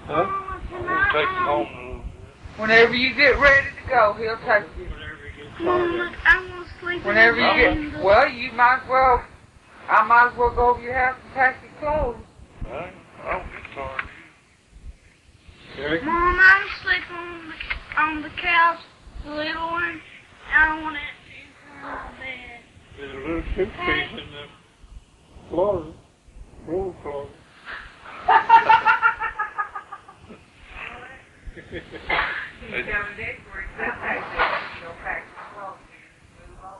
Huh? I'm gonna take you home. Whenever you get ready to go, he'll take you. Whenever you get Mama, started. I want to sleep Whenever in you the get, well, you might as well, I might as well go over your house and pack your clothes. I don't get started. Mom, I'm sleeping on the couch, the little one. I don't want it in the bed. There's a little suitcase in the closet. Roll closet. You tell me this where it's that you'll pack your clothes and move on.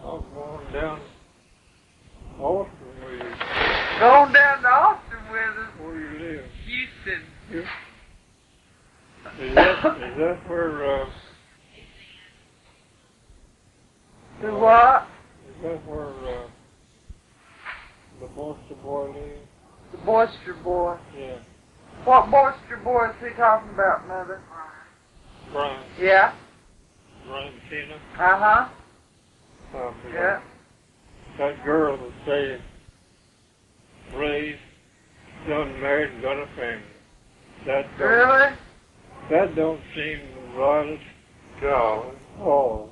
I'm going down Austin with you. Going down to Austin with us. Where you live? Houston. Yeah. Is that where, Do what? is that where, the Boston boy lives? The Boister boy. Yeah. What Boister boy is he talking about, Mother? Brian. Yeah. Brian Tina. Uh-huh. Yeah. That girl that said, raised, done married, and got a family. Really? That don't seem the rightest job at all.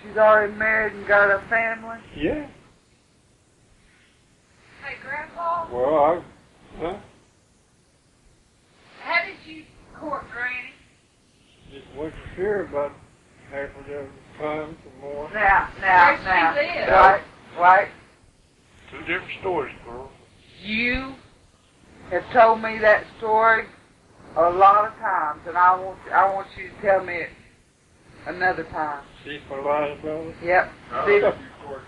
She's already married and got a family? Yeah. Hey, Grandpa? Well, huh? How did you court Granny? Just went to see her about half a dozen times or more. Now. Where she live? Wait. Two different stories, girl. You have told me that story a lot of times, and I want you to tell me it another time. See if I lied about it? Yep. How See did you court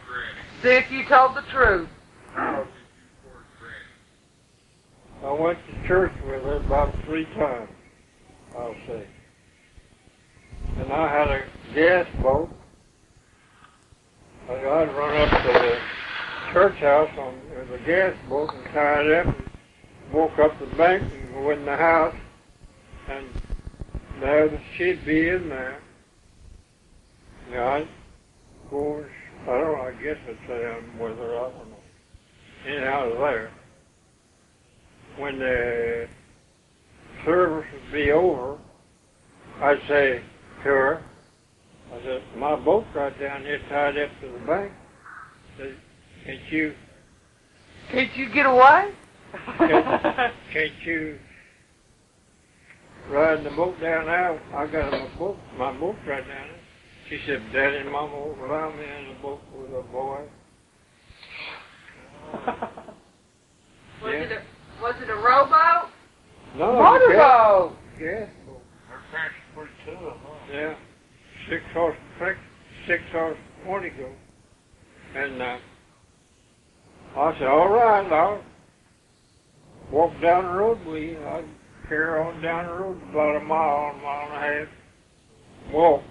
Granny? if you told the truth. How did you court Granny? I went to church with her about 3 times, I'll say. And I had a gas boat. I'd run up to the church house with a gas boat and tie it up and walk up the bank and go in the house. And there she'd be in there. And I'd go, I guess I'd say I'm with her, I don't know. In and out of there. When the service would be over, I'd say to her, I said, my boat's right down here tied up to the bank. I said, Can't you get away? can't you ride the boat down there? I got my boat right down there. She said, Daddy and Mama won't allow me in the boat with a boy. Was it a rowboat? No, Motorboat. Gas boat. Her parents were pretty tough, huh? Yeah. 6 horse 20 go. And I said, all right, I'll walk down the road with you. I'd carry on down the road about a mile and a half. Walk.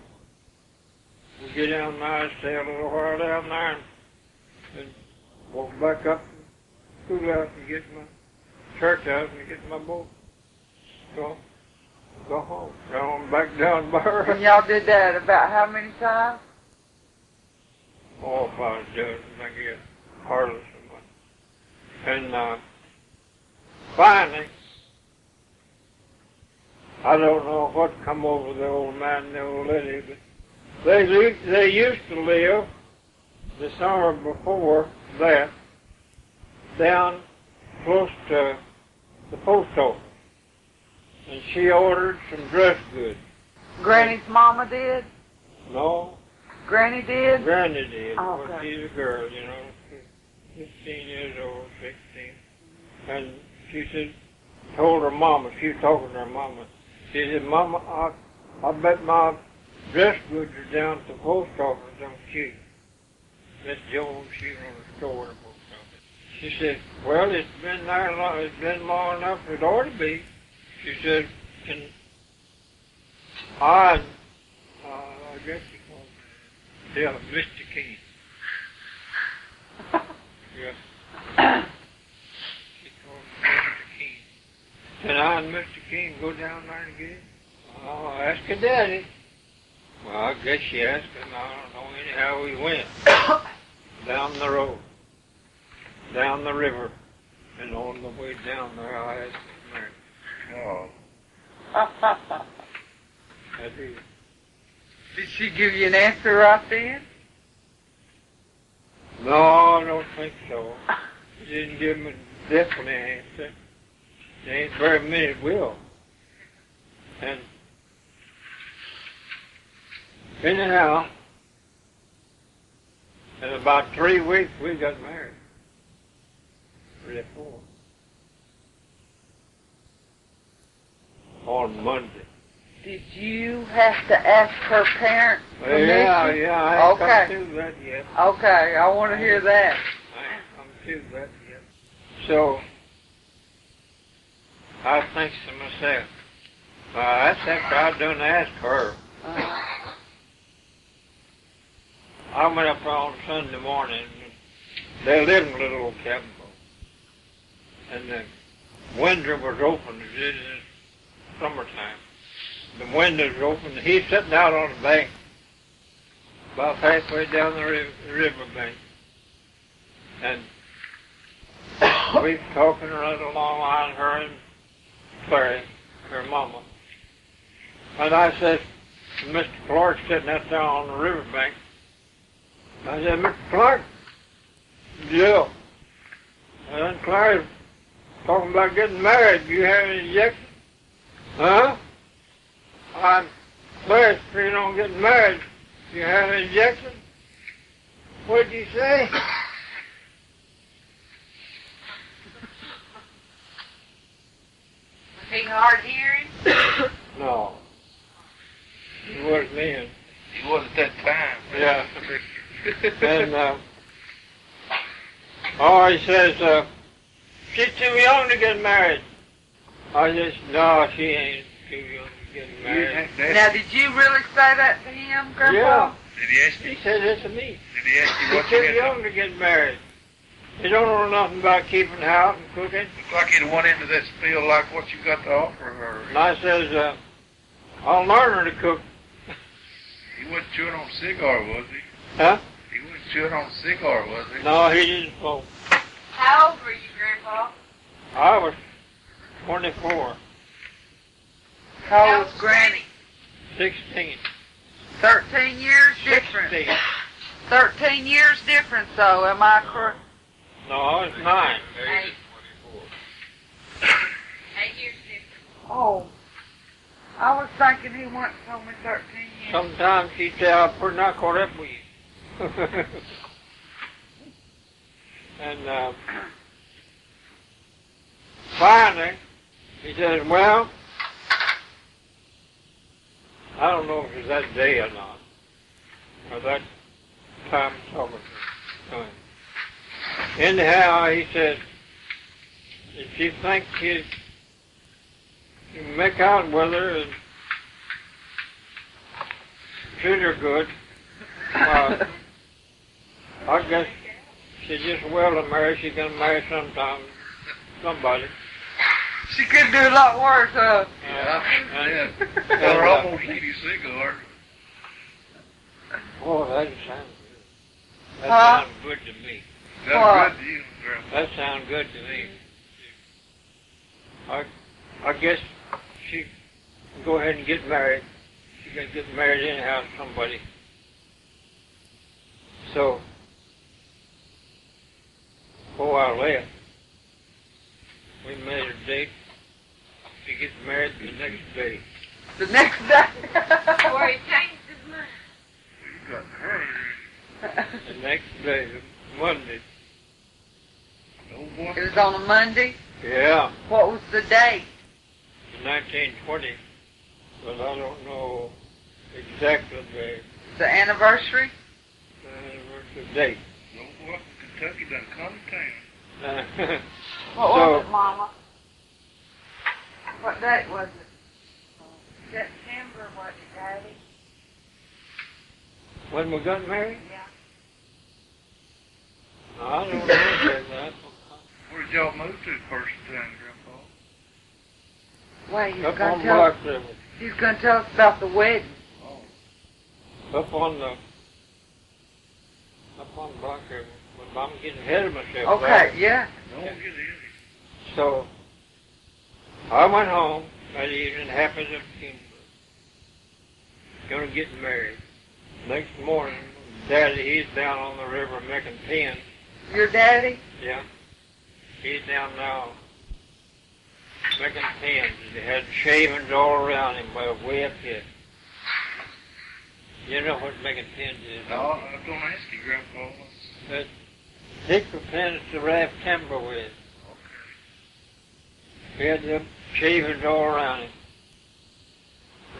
We get down there, stay a little while down there, and walk back up to the schoolhouse and get my church house and get my boat. Go home. Go on back down by her. And y'all did that about how many times? Oh, about a dozen, I guess. Hardly so much. And finally, I don't know what come over the old man and the old lady, but they used to live the summer before that down close to the post office. And she ordered some dress goods. Granny's mama did? No, Granny did? Granny did. Oh, Well, okay. she's a girl, 15 years old, 16. And she said, told her mama, she was talking to her mama. She said, Mama, I bet my dress goods are down at the post office on cheap. Miss Jones, she on the store at the post office. She said, well, it's been there long, it's been long enough, it ought to be. She said, can I guess you call him, yeah, Mr. Keen. Yeah. She called him Mr. Keen. Can I and Mr. Keen go down there and get it? Oh, ask her daddy. Well, I guess she asked him. I don't know anyhow we went down the road. down the river. And on the way down there, I had married. Oh. I did. Did she give you an answer right then? No, I don't think so. She didn't give me a definite answer. There ain't very many will. And anyhow, in about 3 weeks, we got married. 3 or 4. On Monday. Did you have to ask her parents permission? Yeah, I ain't Okay. come to that yet. Okay, I want to hear that. I ain't come to that yet. So, I think to myself, that's after I done asked her. I went up on Sunday morning. They lived in a little old cabin boat. And the window was open. It was summertime. The window was open. He's sitting out on the bank, about halfway down the river bank. And we was talking right along line, her and Clara, her mama. And I said, Mr. Clark sitting out there on the river bank. I said, Mr. Clark? Yeah. And Clara's talking about getting married. Do you have any objection? Huh? I'm Clara's figuring on getting married. Do you have any objection? What'd you say? Was he hard hearing? No. He wasn't then. He wasn't that time. Yeah. And, he says, she's too young to get married. I just, no, she ain't too young to get married. Now, did you really say that to him, Grandpa? Yeah. Did he ask He you? said it to me. Did he ask you She's what you too had young to get married. He don't know nothing about keeping house and cooking. Looked like he'd went into that spiel like what you got to offer her. And I says, I'll learn her to cook. He wasn't chewing on a cigar, was he? Huh? He wasn't chewing on a cigar, was he? No, he didn't smoke. How old were you, Grandpa? I was 24, How old was Granny? 16, 13 years difference. 16. 13 years difference, though, am I correct? No, I was 9. Age is 24. 8 years different. Oh. I was thinking he once told me 13 years. Sometimes he said, I'm pretty not caught up with you. And finally, he says, well, I don't know if it was that day or not, or that time talking to him. Anyhow, he said, if you think you can make out with her and treat her good, I guess she's just well to marry. She's going to marry sometime, somebody. She could do a lot worse, huh? Yeah. Tell her I'm going to give you a cigar. Oh, that sounds good. That Huh? sounds good to me. That's What? good to you, Grandpa. That sounds good to me. I guess she can go ahead and get married. She can get married anyhow to somebody. So, before I left, we made a date to get married the next day. The next day. Before he changed his mind. You got her. The next day, Monday. No boy. It was on a Monday. Yeah, What was the date? 1920. But I don't know exactly The anniversary? the date. No boy from Kentucky done come to town. What So- was it, Mama? What date was it? September, was it, Daddy? When we got married? Yeah. I don't know that. Where did y'all move to first time, Grandpa? Wait, he's Up gonna on tell Black River. he's gonna tell us about the wedding. Oh. Up on Black River. When I'm getting ahead of myself. Okay, right? yeah. Don't get in. So, I went home that evening, happy as a kid. Gonna get married. Next morning, Daddy, he's down on the river making pins. Your daddy? Yeah. He's down now making pins. He had shavings all around him, way up here. You know what making pins is? No, I was going to ask you, Grandpa. But hickory pins to raft timber with. He had them shavings all around him.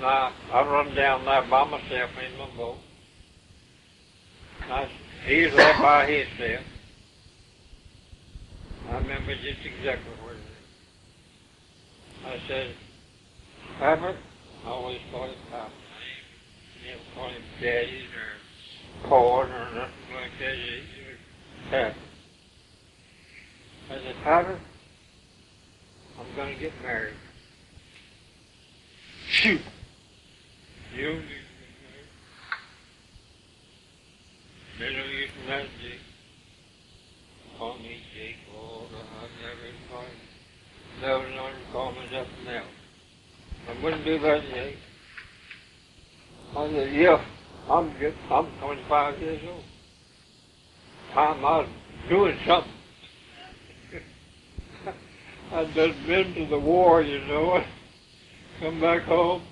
Now, I run down there by myself in my boat. He's there by himself. I remember just exactly where it is. I said, Papa, I always call him Papa. I never call him Daddy or Paul or nothing like that. He was Papa. I said, Papa, I'm going to get married. Shoot! You don't need to get married. They don't use that, Jake. Call me Jake. Oh, I never call him. Never known to call me nothing else. I wouldn't do that, Jake. I said, yeah, I'm 25 years old. Time I was doing something. I'd just been to the war, you know. Come back home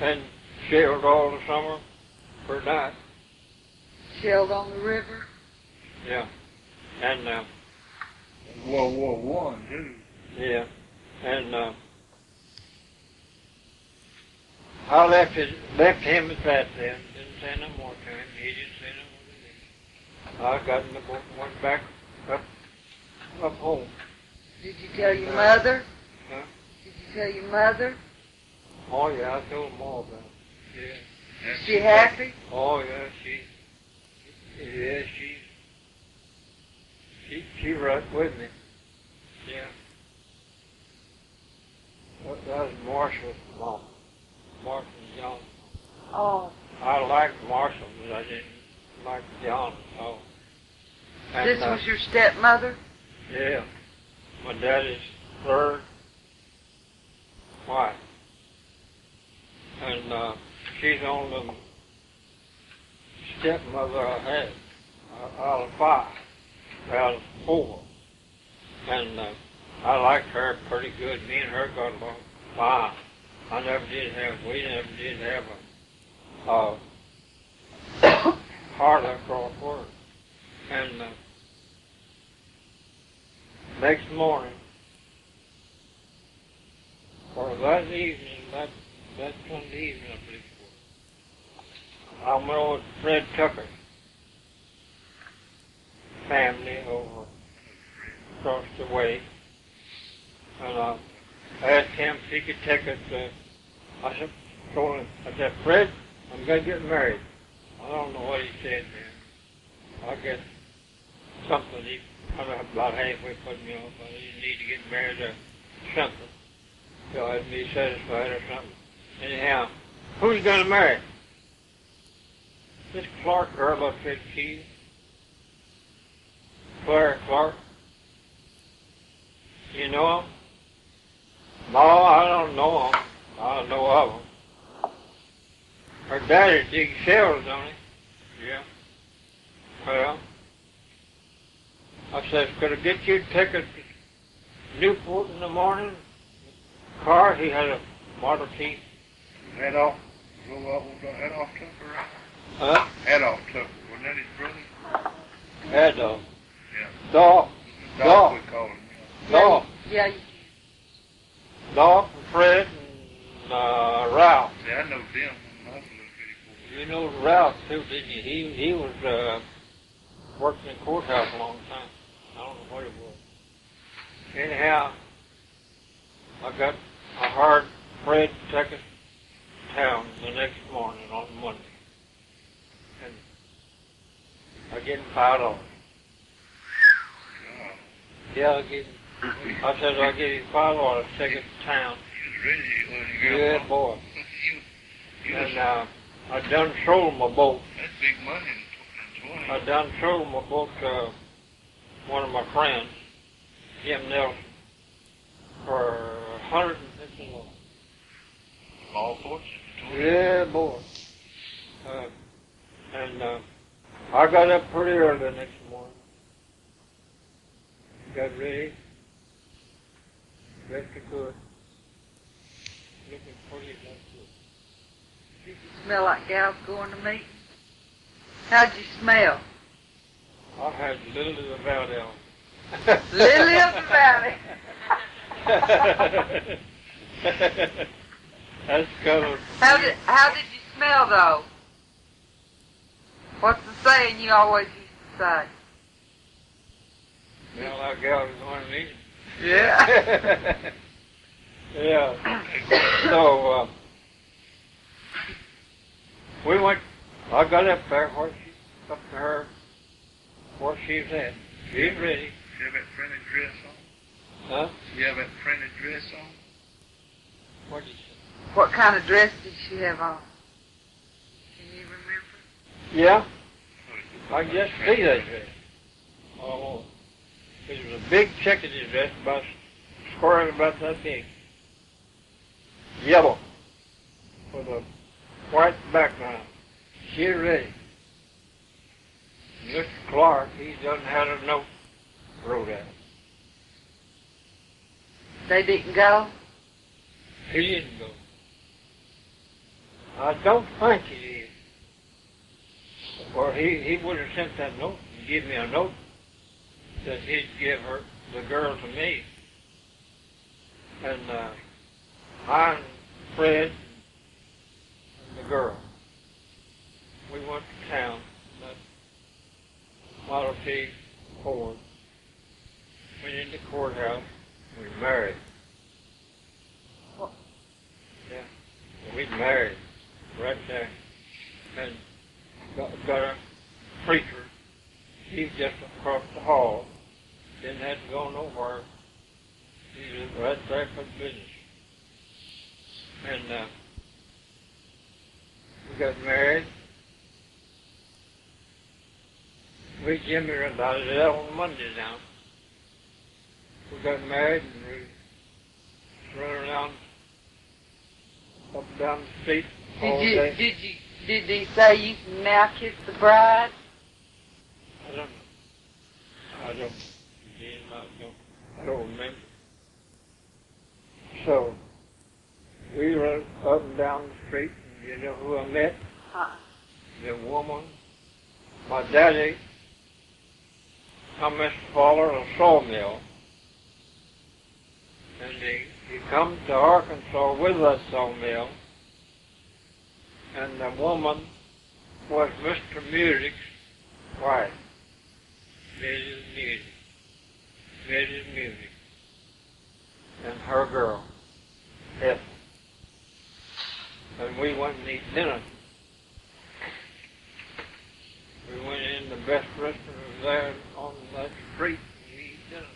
and sailed all the summer for night. Sailed on the river? Yeah. And, World War I, too. yeah. And, I left him at that then. Didn't say no more to him. He didn't say no more to me. I got in the boat and went back up home. Did you tell your mother? Huh? Did you tell your mother? Oh, yeah, I told them all about it. Yeah. Is she happy? Oh, yeah, she right with me. Yeah. That was Marshall's mom. Marshall and John. Oh. I liked Marshall, but I didn't like John at all. And, This was your stepmother? Yeah. My daddy's third wife. And she's the only stepmother I had out of 5, out of 4. And I liked her pretty good. Me and her got along fine. We never did have a hard across word. And next morning, or that evening, that Sunday evening, I believe it was, I went over to Fred Tucker's family over across the way, and I asked him if he could take us to, told him, I said, Fred, I'm going to get married. I don't know what he said then. I guess something he kind of about halfway put me off. I didn't need to get married or something. So I'd be satisfied or something. Anyhow, who's going to marry? This Clark girl up here, Keith. Clara Clark. You know him? No, I don't know him. I know of him. Her daddy digs shells, don't he? Yeah. Well, I said, could I get you a ticket to Newport in the morning? Car, he had a Model T. Adolph Tucker, right? Huh? Adolph Tucker, wasn't that his brother? Adolph. Yeah. Dolph. Dolph, we call him. Dolph. Yeah, you Dolph and Fred and Ralph. See, I know them when I was a little bitty boy. You know Ralph too, didn't you? He was working in the courthouse a long time. I don't know what it was. Anyhow, I hired Fred to take us to town the next morning on Monday. And I gave him $5. Yeah, I said I'll give you $5 to take us to town. He was ready when you got Good boy. And I done sold my boat. That's big money in I done sold my book to one of my friends, Jim Nelson, for $150. Small fortune. Yeah, boy. I got up pretty early the next morning. Got ready. Dressed good. Looking pretty good. Did you smell like gals going to meet? How'd you smell? I had Lily of the Valley on. Lily of the Valley. That's colored. How did you smell though? What's the saying you always used to say? Smell like gals going to meet. Yeah. Yeah. So, we went, I got up there up to her, where she's at. She's ready. You have that printed dress on? Huh? You have that printed dress on? What did you say? What kind of dress did she have on? Can you remember? Yeah. I can just see that dress. Oh, it was a big checkered dress, about square about that big. Yellow, with a white background. She's ready. Mr. Clark, he doesn't have a note wrote out. They didn't go? He didn't go. I don't think he did. Or he would have sent that note and give me a note that he'd give her, the girl, to me. And I and Fred and the girl, we went to town, that Model T Ford. Went in the courthouse, we married. What? Yeah, we married right there. And got a preacher. He's just across the hall. Didn't have to go nowhere. He was right there for the business. And we got married. We Jimmy about it on Monday now. We got married and we run around up and down the street all day. Did he say you can now kiss the bride? I don't remember. So, we run up and down the street, and you know who I met? The woman, my daddy, come as father of a sawmill, and he come to Arkansas with that sawmill, and the woman was Mr. Music's wife. Mrs. Music, and her girl, Ethel. And we went and eat dinner. We went in the best restaurant there on that street and eat dinner.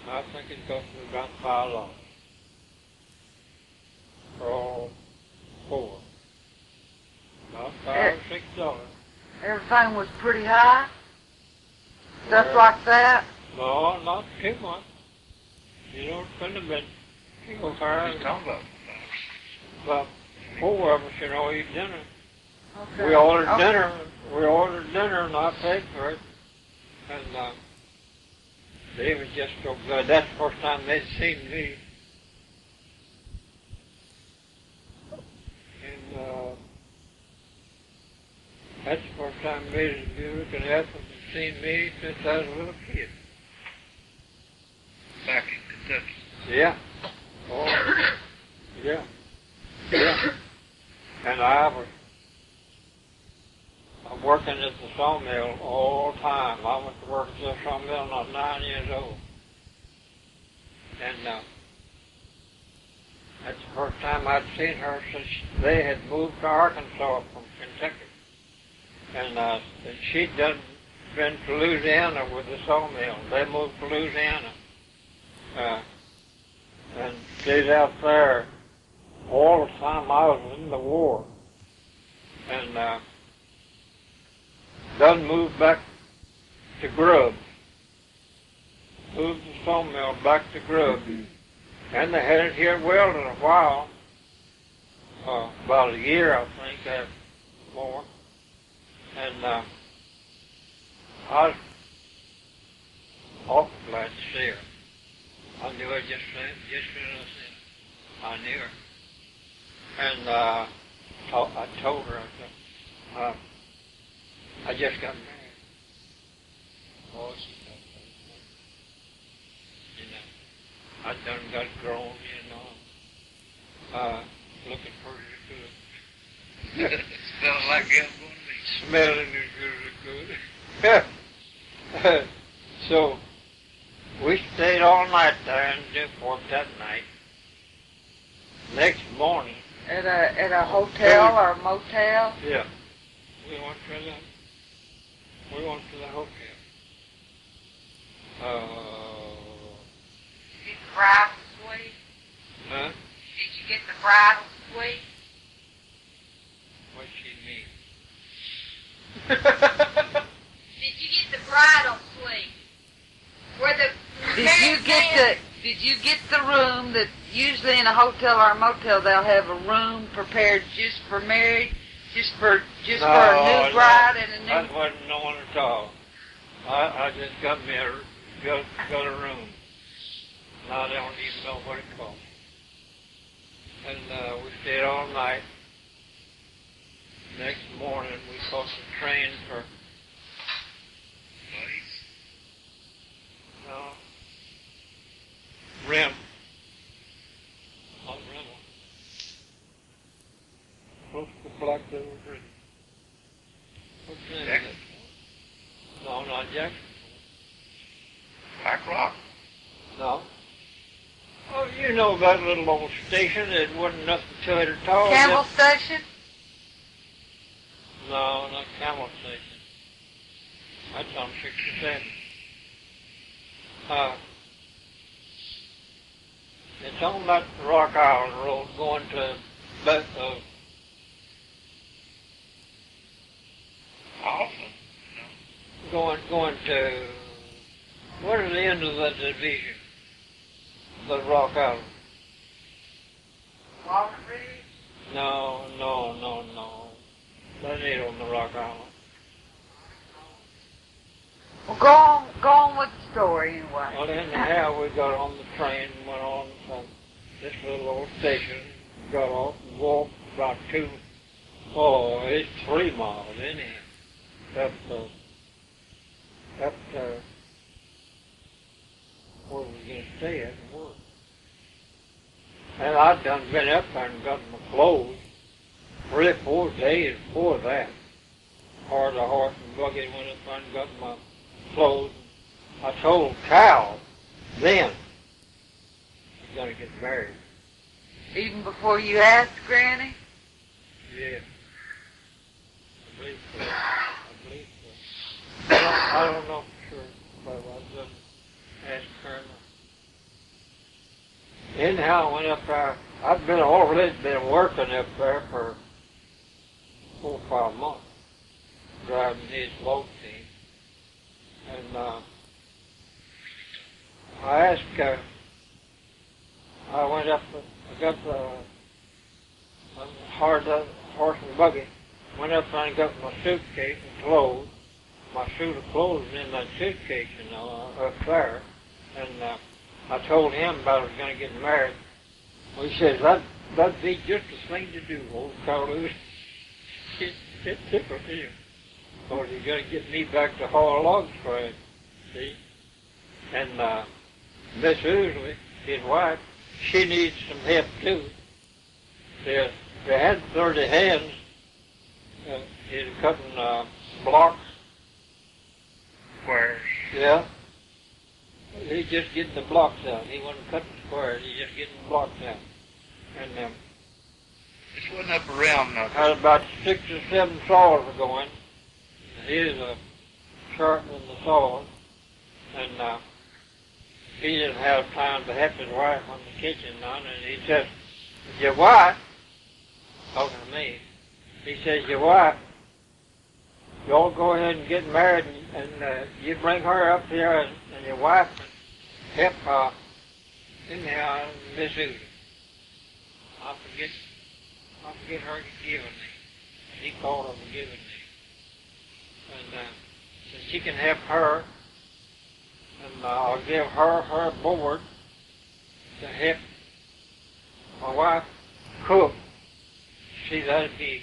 I think it cost me about $5 for all four. About $5 or $6. Everything was pretty high? Stuff like that? No, not too much. You know, it couldn't have been too high. What are you talking about? About four of us, you know, eat dinner. Okay. We ordered dinner, and I paid for it. And they were just so good. That's the first time they'd seen me. And that's the first time Mrs. Buick and Ethel had seen me since I was a little kid. Back in Kentucky. Yeah. Oh, yeah. Yeah. And I'm working at the sawmill all the time. I went to work at the sawmill when I was 9 years old. And that's the first time I'd seen her since they had moved to Arkansas from Kentucky. And she'd been to Louisiana with the sawmill. They moved to Louisiana. And stayed out there all the time I was in the war. And done moved back to Grub. Moved the sawmill back to Grub. And they had it here at Weldon a while. About a year, I think, more. And I was awful glad to see her. I knew her just as soon as I knew her. And I told her, I said, I just got married. Oh, she got married. I done got grown, looking pretty good. Smelling like it's going to be. Smelling as good as good. So, we stayed all night there in Newport that night. Next morning. At a hotel or a motel? Yeah. We went to the hotel. Did you get the bridal suite? Huh? Did you get the bridal suite? What's she mean? Did you get the bridal suite? Where the Did you get the room that usually in a hotel or a motel they'll have a room prepared just for married, just for a new bride and a new. That wasn't no one at all. I just got me got a room. Now I don't even know what it cost. And we stayed all night. Next morning we caught the train for. No. Rim. On Rimmel. Close to Black River Bridge. What's the name of it? No, not Jackson. Black Rock? No. Oh, you know that little old station. It wasn't nothing to it at all. Campbell Station? No, not Camel Station. That's on 67. It's on that Rock Island Road going to Alford? going to what is the end of that division? The Rock Island. Walnut Ridge? No. That ain't on the Rock Island. Well, go on with the story anyway. Well, anyhow, we got on the train and went on from this little old station, got off and walked about 3 miles anyhow. That's where we was going to stay at and work. And I'd done been up there and got my clothes 3 or 4 days before that. Hired a horse and buggy, went up there and got my clothes. I told Cal then he's going to get married. Even before you asked Granny? Yeah. I believe so. I don't know for sure, but I just asked her. Anyhow, I went up there. I've already been working up there for 4 or 5 months, driving his load team. And I asked her, I went up, I got hired the horse and buggy, went up there and got my suitcase and clothes. My suit of clothes was in that suitcase, up there. And I told him about I was going to get married. Well, he says, that'd be just the thing to do, old Carlos. It tickled him. Because he's going to get me back to haul logs for him, see? And Miss Usley, his wife, she needs some help too. They had 30 hands. He's cutting blocks. Squares. Yeah. He's just getting the blocks out. He wasn't cutting squares. He's just getting the blocks out. And This wasn't up around nothing. had about 6 or 7 saws going. He was sharpening the saws. And he didn't have time to help his wife on the kitchen none. And he says, your wife, talking to me, he says, your wife, you all go ahead and get married, and you bring her up here, and your wife help anyhow, Miss Udy. I forget her given name. He called her the given name. And so she can help her, and I'll give her board to help my wife cook. See, that'd be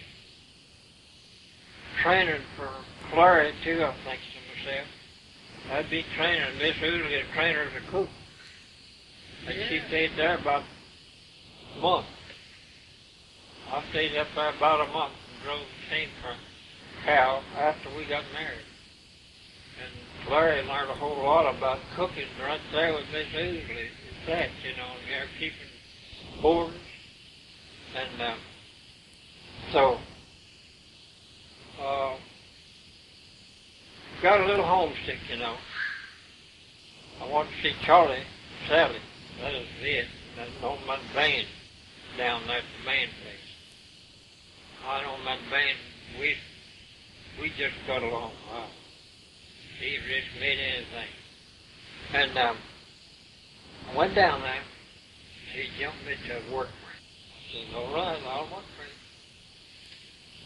training for Clara too, I think to myself. That'd be training. Miss Udy is a trainer as a cook. And she stayed there about a month. I stayed up there about a month and drove the team for cow after we got married. And Larry learned a whole lot about cooking right there with Miss Udy. It's that, you know, they're keeping boarders. And so, got a little homesick, you know. I wanted to see Charlie, Sally. That was it. That's on my band down there at the band place. I know my band, we just got along. Wow. He just made anything. And I went down there. He jumped me to work for him. I said, all right, I'll work for you.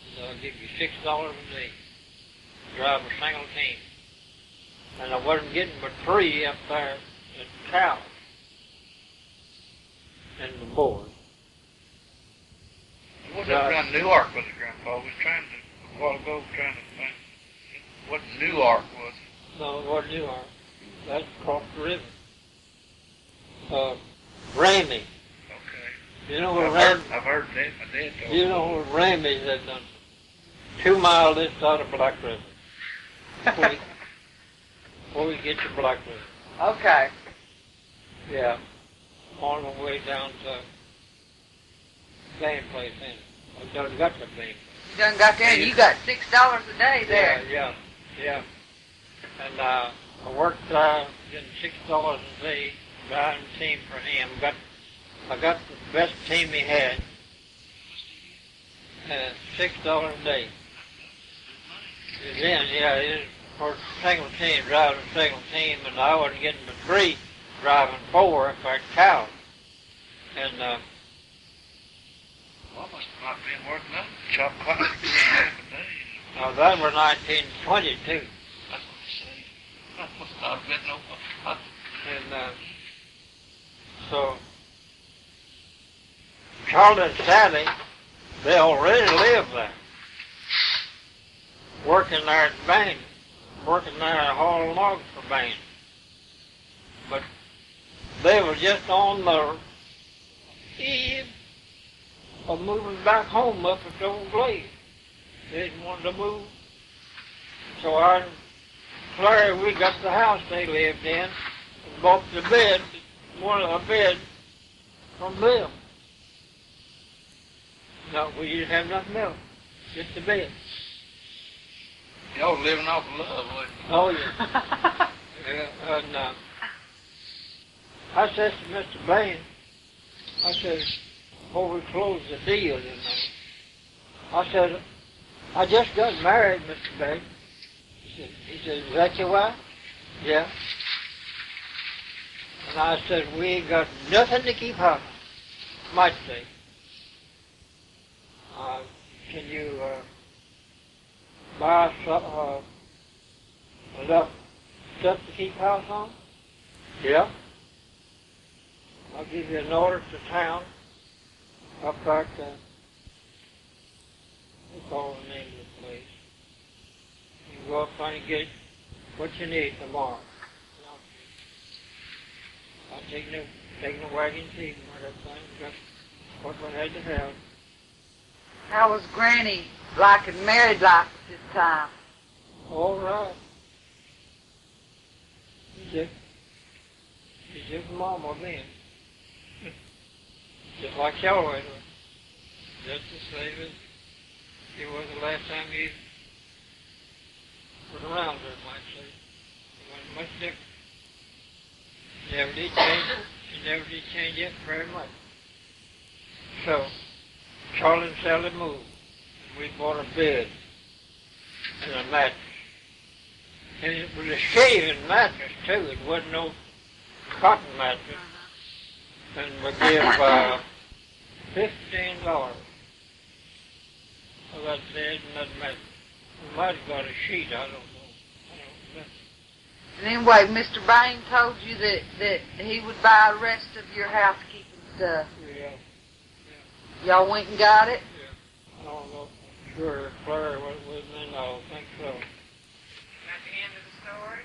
He said, I'll give you $6 a day. Drive a single team. And I wasn't getting but 3 up there at the cow and the board. You wasn't around Newark, was it, Grandpa? We was trying to, a while ago, trying to find what Newark was. No, it wasn't Newark. That's across the river. Ramey. Okay. You know where I've heard that. My dad told me. You know where Ramey's is done. 2 miles this side of Black River. Before we get to Black River. Okay. Yeah. On the way down to band place in. I done got the band. You done got there, and you got $6 a day there. Yeah. And I worked getting $6 a day, driving the team for him. I got the best team he had. $6 a day. Then, yeah, it was for a single team, driving a single team, and I wasn't getting but 3, driving 4 if I cow. And well, must have not been worth nothing. Chop clock half a day. now that was 1922. That's what I say. That must not have been no fun. And so Charlie and Sally, they already lived there, working there at the bank, working there hauling logs for bank. But they were just on the eve of moving back home up at the old Glade. They didn't want to move. So Clara, we got the house they lived in, and bought the bed, a bed from them. No, we didn't have nothing else, just the bed. Y'all living off of love, wasn't you? Oh, yeah. Yeah, and I said to Mr. Bain, I said, before we closed the deal, you know, I said, I just got married, Mr. Bain. He said, is that your wife? Yeah. And I said, we ain't got nothing to keep her. Might say. Can you buy enough stuff to keep house on? Yeah. I'll give you an order to town. Up back what's all the name of the place. You can go up there and get what you need tomorrow. I'll take the wagon team or everything. That's what we had to have. How was Granny liking married life at this time? All right. She's just mama then. Just like y'all was. Just the same as it was the last time you was around her, might say. It wasn't much different. She never did change it. She never did change it very much. So, Charlie and Sally moved. We bought a bed. and a mattress. And it was a shaving mattress, too. It wasn't no cotton mattress. And we give $15 for that bed and that mattress. We might have got a sheet, I don't know. And anyway, Mr. Bain told you that he would buy the rest of your housekeeping stuff. Yeah. Y'all went and got it? Yeah. I don't know. Sure, Clara went with me. No, I don't think so. At the end of the story?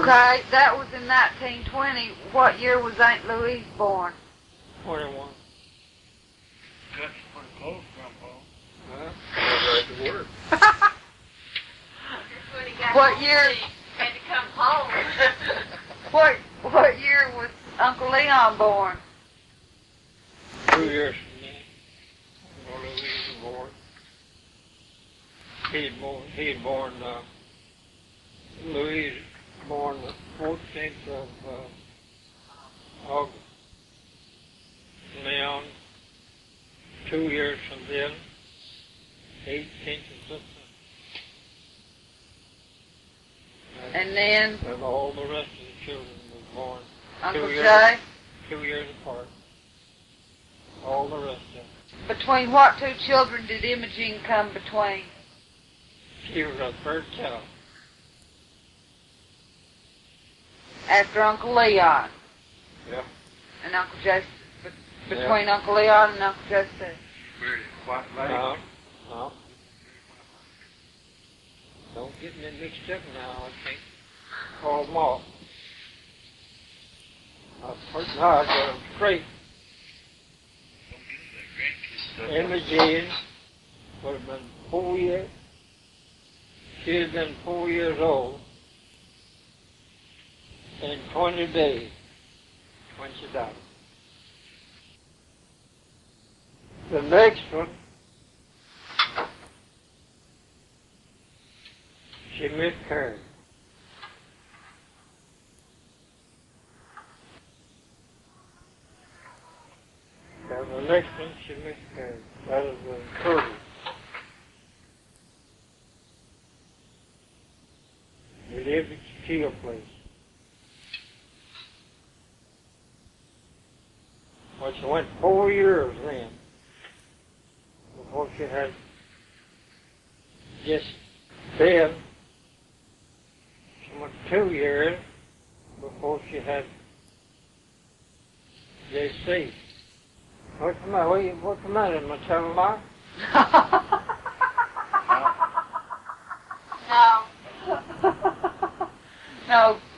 Okay, that was in 1920. What year was Aunt Louise born? 21. That's pretty close, Grandpa. Right to work. That's when he got What home year? sick. Had to come home. What year was Uncle Leon born? 2 years from then. Uncle Louise was born. He had born, Louise born the 14th of August. Leon, 2 years from then, 18th of September. And then And all the rest of the children was born Uncle 2 years, Jay? 2 years apart. All the rest of them. Between what two children did Imogene come between? She was our third child. After Uncle Leon? Yeah. And Uncle Jay? Between Uncle Leon and Uncle Joseph? Very white lady. No. Don't get me mixed up now. I can't call them off. Now I got them straight. Don't get that grandkid stuff. Imogene would have been 4 years. She had been 4 years old in 20 days when she died. The next one, she miscarried. And the next one, she miscarried. That is the 30. We lived at the Keel place. Well, she went 4 years then before she had just then. She went 2 years before she had JC. What's the matter? What's the matter? Am I telling a lie?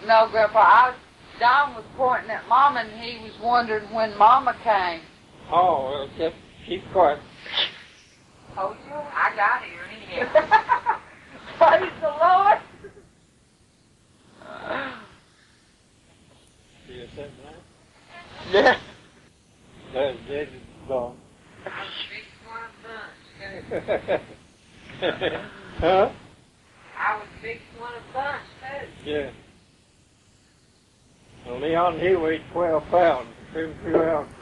No, Grandpa. Don was pointing at Mama, and he was wondering when Mama came. Oh, well, just keep quiet. Told you. I got here anyhow. Praise the Lord. See you sitting there? Yeah. That's David's dog. Huh? I was the biggest one of the bunch, too. Yeah. Well, Leon, he weighed 12 pounds, 32 ounces.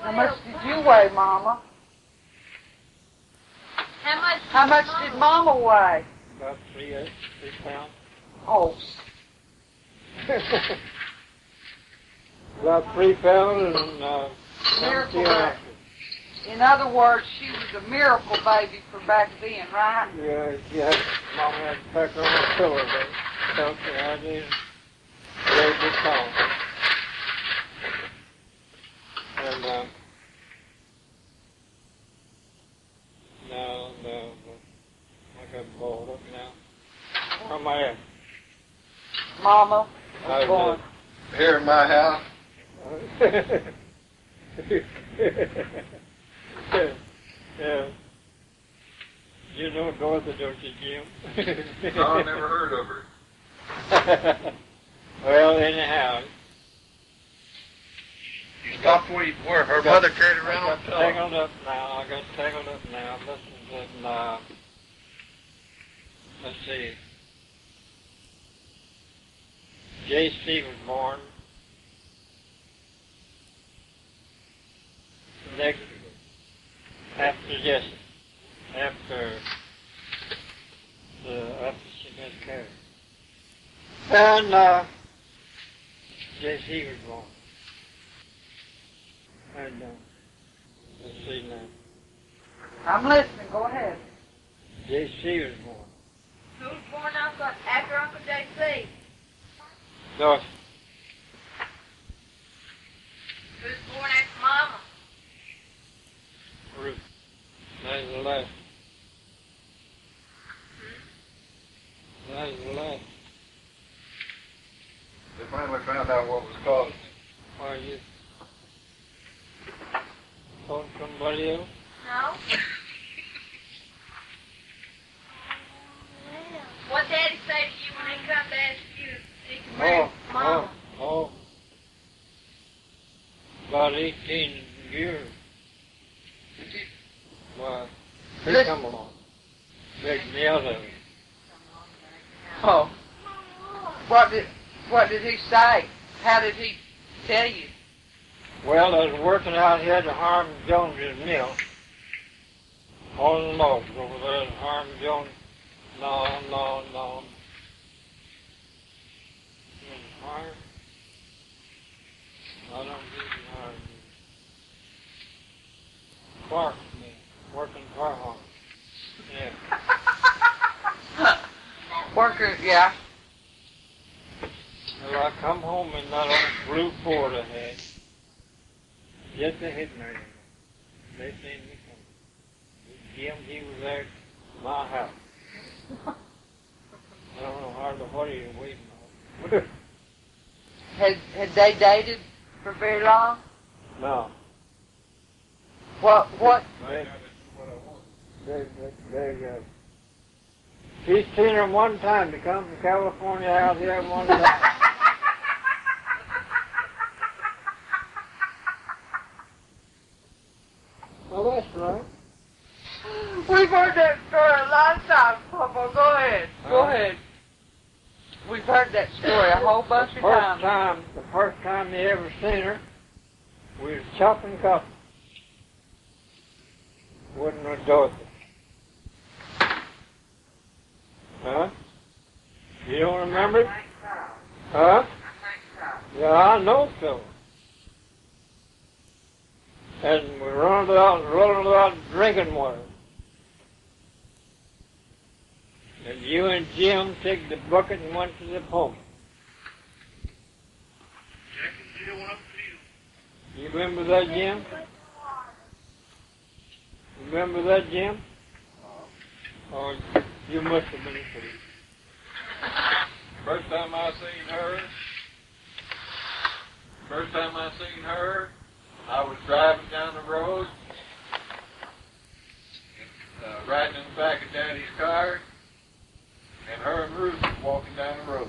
How much did you weigh, Mama? How much did Mama weigh? About 3 pounds. Oh. About 3 pounds and Miracle 17 ounces. In other words, she was a miracle baby for back then, right? Yeah, she had, Mama had to pack her on a pillow, but felt the idea. Very good song. And, no, I got balled up now. Where am I at? Mama I was born. Here in my house. Yeah. You know Dorothy, don't you, Jim? No, I never heard of her. Well, anyhow. You stopped where her mother carried around on I the got tangled up now. I got tangled up now. Listen, let's see. J.C. was born next after Jesse. After Okay. And, J.C. was born. And, let's see now. I'm listening. Go ahead. J.C. was born. Who was born after Uncle J.C.? Dorothy. Who was born after Mama? Ruth. That's the last. That's the last. They finally found out what was causing it. Why you told somebody else? No. What Daddy say to you when he come to ask you if he can marry Mama? Oh. About 18 years. Well, he Listen. come along. Begged me out of it. Oh. What did he say? How did he tell you? Well, I was working out here at Harm Jones's mill. All the logs over there at Harm Jones. No. Harm? I don't do Harm. Clark, working car home. Yeah. Worker, yeah. Well, I come home in that old blue Ford I had. Just a hit me. They seen me come. Jim, he was there at my house. I don't know hardly what he was waiting on. Had they dated for very long? No. What? He's seen her one time to come from California out here one time. Well, that's right. We've heard that story a lot of times, Papa. Go ahead. Go ahead. We've heard that story a whole bunch of times. The first time he ever seen her, we was chopping coffee. Wasn't with Dorothy. Huh? You don't remember? Huh? Yeah, I know so. And we rolling out drinking water. And you and Jim took the bucket and went to the pump. Jack and Jill went up the hill. You remember that, Jim? Remember that, Jim? Oh, you must have been asleep. First time I seen her, I was driving down the road, riding in the back of Daddy's car, and her and Ruth was walking down the road.